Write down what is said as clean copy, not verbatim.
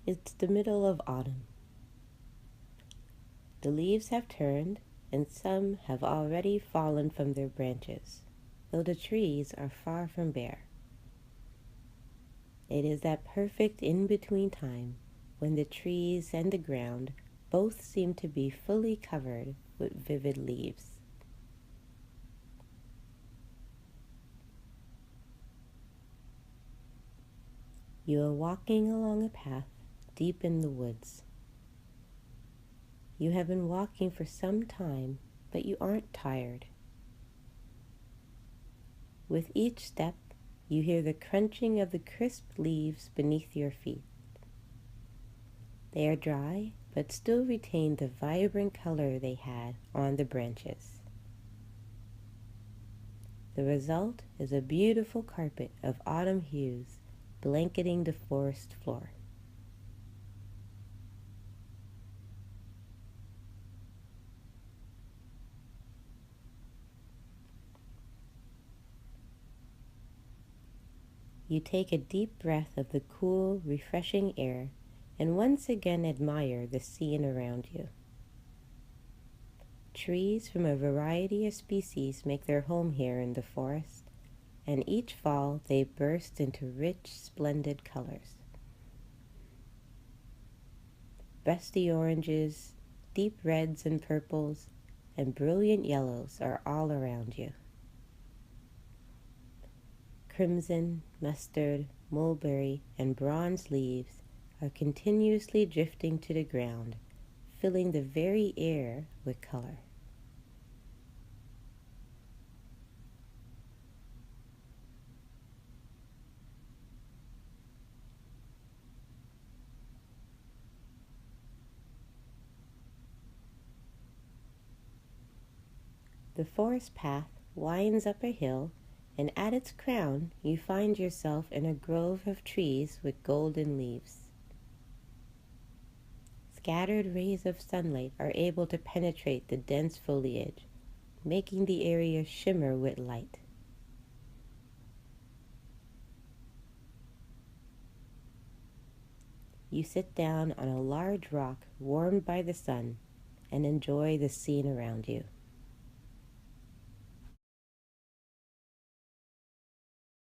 It's the middle of autumn. The leaves have turned, and some have already fallen from their branches, though the trees are far from bare. It is that perfect in-between time when the trees and the ground both seem to be fully covered with vivid leaves. You are walking along a path deep in the woods. You have been walking for some time, but you aren't tired. With each step, you hear the crunching of the crisp leaves beneath your feet. They are dry, but still retain the vibrant color they had on the branches. The result is a beautiful carpet of autumn hues blanketing the forest floor. You take a deep breath of the cool, refreshing air and once again admire the scene around you. Trees from a variety of species make their home here in the forest, and each fall they burst into rich, splendid colors. Rusty oranges, deep reds and purples, and brilliant yellows are all around you. Crimson, mustard, mulberry, and bronze leaves are continuously drifting to the ground, filling the very air with color. The forest path winds up a hill, and at its crown you find yourself in a grove of trees with golden leaves. Scattered rays of sunlight are able to penetrate the dense foliage, making the area shimmer with light. You sit down on a large rock warmed by the sun and enjoy the scene around you.